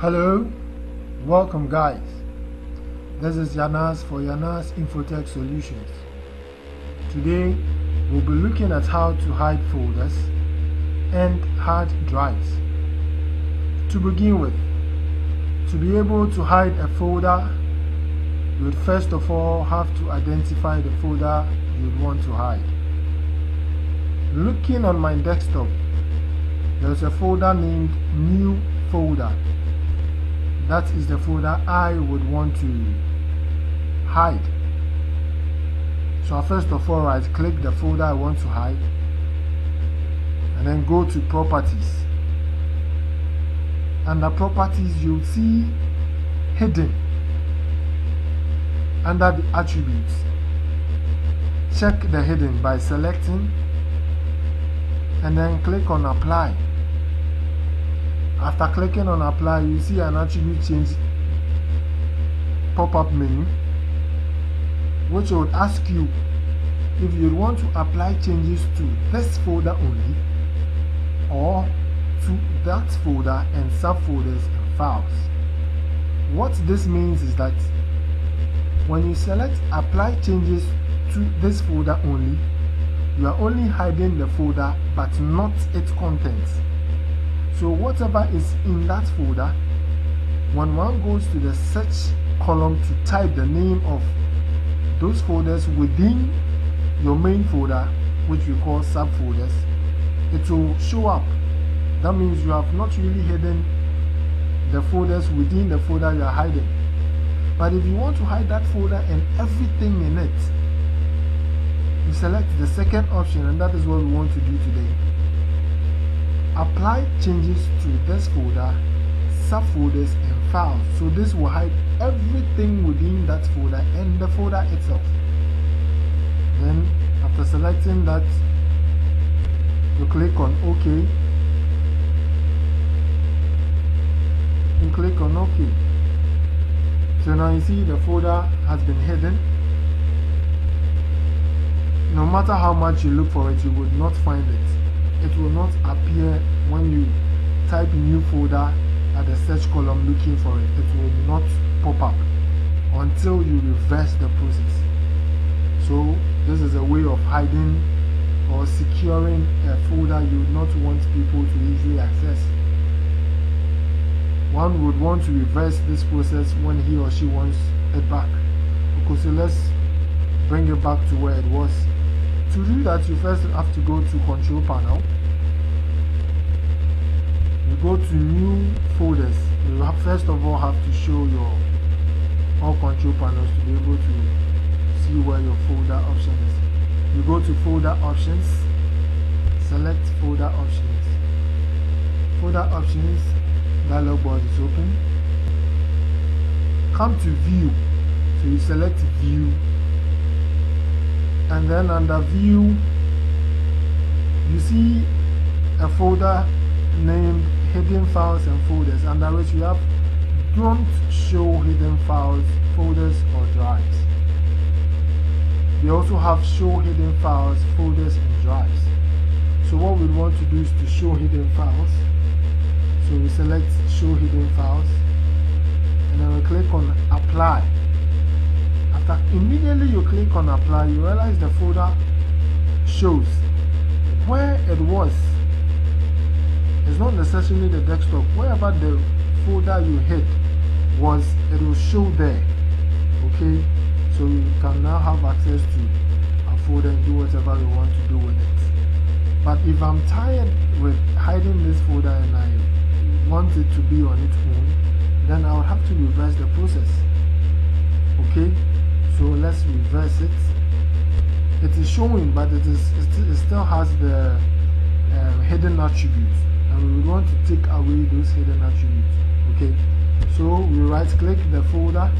Hello, welcome guys. This is Yanas for Yanas Infotech Solutions. Today we'll be looking at how to hide folders and hard drives. To begin with, to be able to hide a folder, you would first of all have to identify the folder you would want to hide. Looking on my desktop, there's a folder named New Folder. That is the folder I would want to hide. So first of all, right click the folder I want to hide and then go to Properties. Under Properties, you'll see Hidden under the Attributes. Check the Hidden by selecting and then click on Apply. After clicking on Apply, you see an attribute change pop-up menu, which would ask you if you want to apply changes to this folder only or to that folder and subfolders and files. What this means is that when you select Apply changes to this folder only, you are only hiding the folder but not its contents. So whatever is in that folder, when one goes to the search column to type the name of those folders within your main folder, which we call subfolders, it will show up. That means you have not really hidden the folders within the folder you are hiding. But if you want to hide that folder and everything in it, you select the second option, and that is what we want to do today. Apply changes to this folder, subfolders and files. So this will hide everything within that folder and the folder itself. Then after selecting that, you click on OK and click on OK. So now you see the folder has been hidden. No matter how much you look for it, you would not find it. It will not appear when you type new folder at the search column looking for it. It will not pop up until you reverse the process. So this is a way of hiding or securing a folder you would not want people to easily access. One would want to reverse this process when he or she wants it back. Okay, so let's bring it back to where it was. To do that, you first have to go to Control Panel. You go to New Folders. You have first of all have to show your all control panels to be able to see where your folder option is. You go to Folder Options, select Folder Options. Folder Options dialog box is open. Come to View. So you select View. And then under View, you see a folder named Hidden Files and Folders, under which we have Don't Show Hidden Files, Folders or Drives. We also have Show Hidden Files, Folders and Drives. So what we want to do is to show hidden files. So we select Show Hidden Files and then we click on Apply. After immediately you click on Apply, you realize the folder shows where it was. It's not necessarily the desktop. Wherever the folder you hid was, it will show there. Okay, so you can now have access to a folder and do whatever you want to do with it. But if I'm tired with hiding this folder and I want it to be on its own, then I'll have to reverse the process. Okay, so let's reverse it. It is showing, but it still has the hidden attributes, and we want to take away those hidden attributes. Okay, so we right click the folder,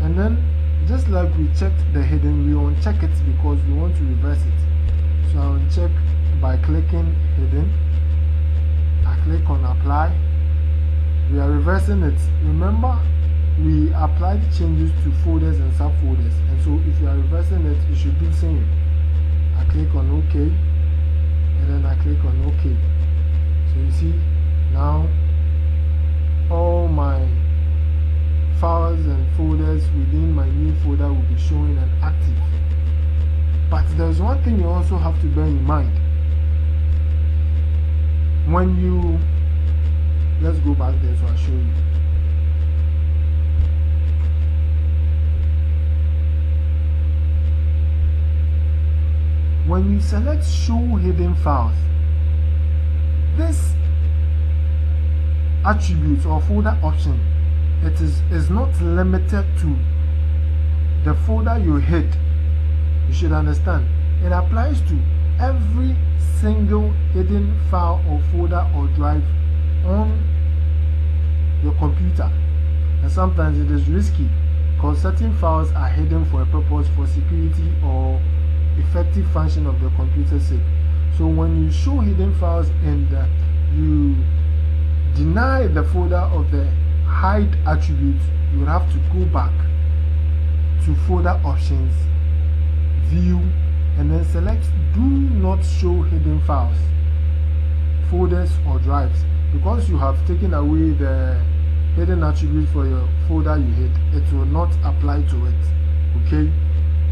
and then just like we checked the hidden, we uncheck it because we want to reverse it. So I uncheck by clicking Hidden. I click on Apply. We are reversing it. Remember, we applied changes to folders and subfolders, and so if you are reversing it, you should do the same. I click on OK, and then I click on OK. So you see Now all my files and folders within my new folder will be showing and active. But there's one thing you also have to bear in mind. When you, let's go back there so I'll show you. When you select show hidden files, this attribute or folder option, it is not limited to the folder you hid. You should understand, it applies to every single hidden file or folder or drive on your computer. And sometimes it is risky because certain files are hidden for a purpose, for security or effective function of the computer sake. So when you show hidden files and you deny the folder of the hide attribute, you will have to go back to folder options, view, and then select do not show hidden files, folders or drives. Because you have taken away the hidden attribute for your folder you hid, it will not apply to it. Okay,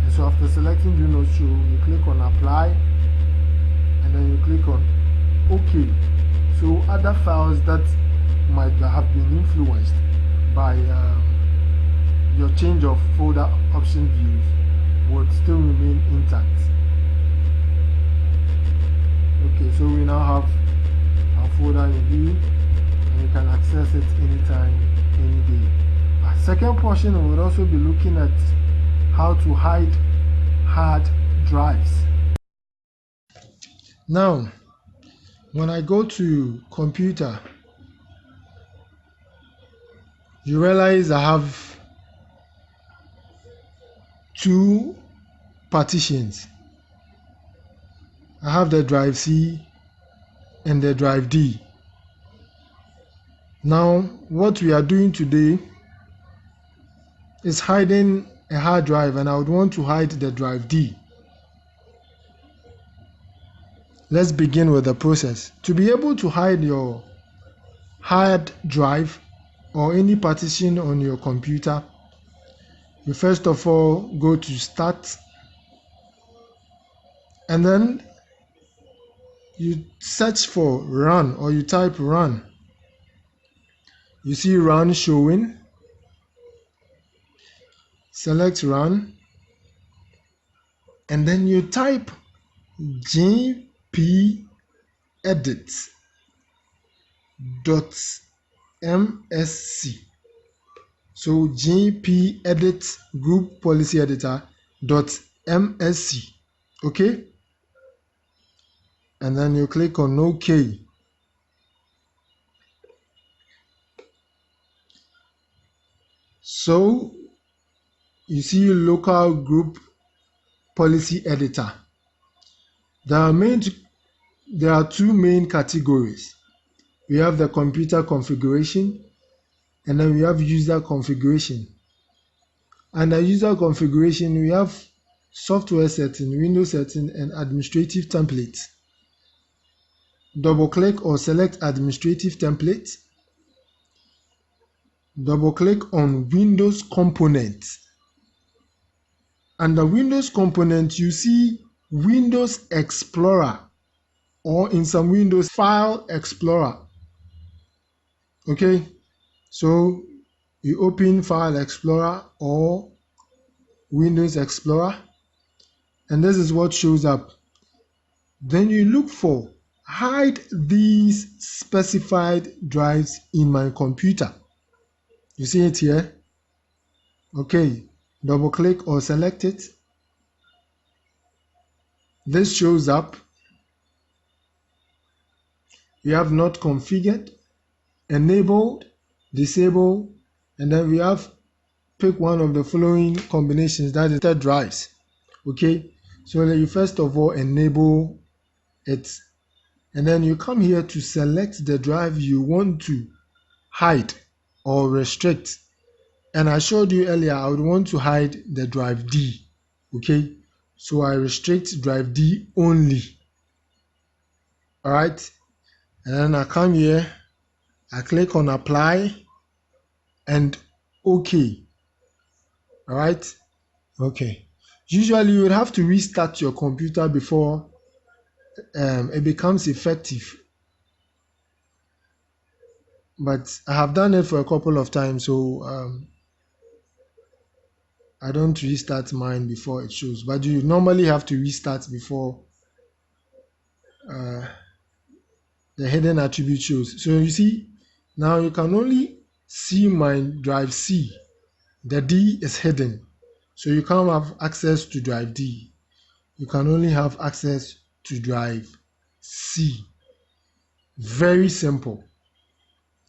and so after selecting do not show, you click on apply and then you click on OK. So other files that might have been influenced by your change of folder option views would still remain intact. Okay, so we now have our folder in view and you can access it anytime, any day. Our second portion, we will also be looking at how to hide hard drives. Now, when I go to computer, you realize I have two partitions. I have the drive C and the drive D. Now, what we are doing today is hiding a hard drive, and I would want to hide the drive D. Let's begin with the process. To be able to hide your hard drive or any partition on your computer, you first of all go to Start, and then you search for Run, or you type Run. You see Run showing. Select Run, and then you type gpedit.msc. So gpedit group policy editor.msc. Okay, and then you click on OK. So you see local group policy editor. There are two main categories. We have the computer configuration, and then we have user configuration. Under user configuration, we have software setting, Windows setting, and administrative template. Double click or select administrative template. Double click on Windows component. Under Windows component, you see Windows Explorer, or in some Windows File Explorer. Okay, so you open File Explorer or Windows Explorer, and this is what shows up. Then you look for hide these specified drives in my computer. You see it here? Okay, double click or select it. This shows up. We have not configured, enabled, disabled, and then we have pick one of the following combinations, that is the drives. Okay, so you first of all enable it, and then you come here to select the drive you want to hide or restrict. And I showed you earlier I would want to hide the drive D. Okay, so I restrict drive D only. All right, and then I come here I click on apply and OK. All right. Okay. Usually you would have to restart your computer before it becomes effective. But I have done it for a couple of times, so I don't restart mine before it shows. But you normally have to restart before uh, the hidden attribute shows. So you see, now you can only see my drive C. The D is hidden. So you can't have access to drive D. You can only have access to drive C. Very simple.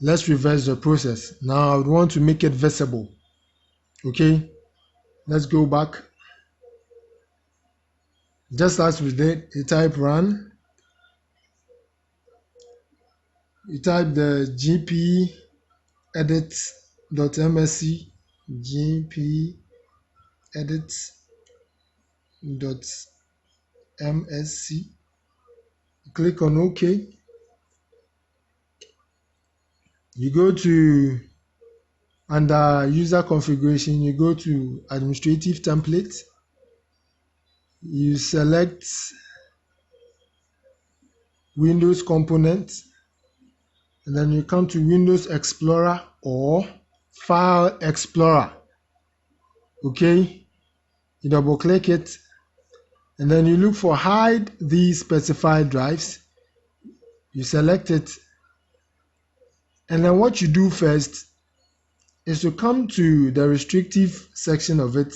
Let's reverse the process. Now I would want to make it visible. Okay, let's go back. Just as we did, you type run. You type the gp edit.msc gp edit.msc. Click on OK. You go to under user configuration, you go to administrative template. You select Windows component, and then you come to Windows Explorer or File Explorer. Okay, you double click it, and then you look for hide these specified drives. You select it, and then what you do first is to come to the restrictive section of it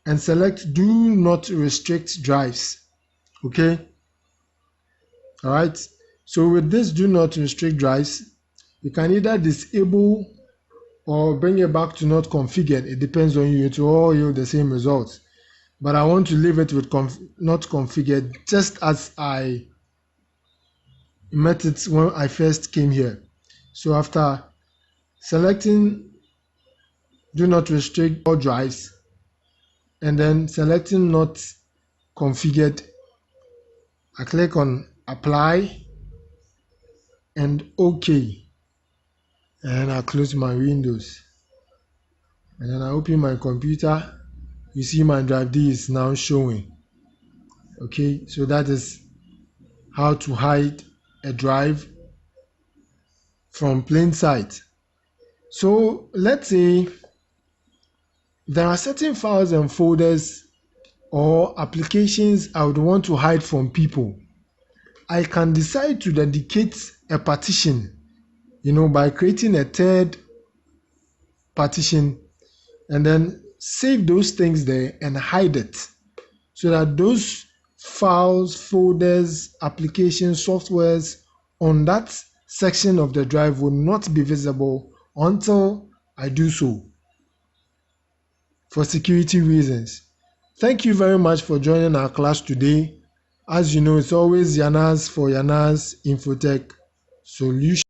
and select do not restrict drives. Okay, all right. So with this do not restrict drives, you can either disable or bring it back to not configured. It depends on you. It will all yield the same results. But I want to leave it with not configured, just as I met it when I first came here. So after selecting do not restrict all drives and then selecting not configured, I click on apply and OK, and I close my windows, and then I open my computer. You see my drive D is now showing. Okay, so that is how to hide a drive from plain sight. So let's say there are certain files and folders or applications I would want to hide from people. I can decide to dedicate a partition, by creating a third partition, and then save those things there and hide it so that those files, folders, applications, softwares on that section of the drive will not be visible until I do so, for security reasons. Thank you very much for joining our class today. As you know, it's always Yanas for Yanas Infotech Solutions.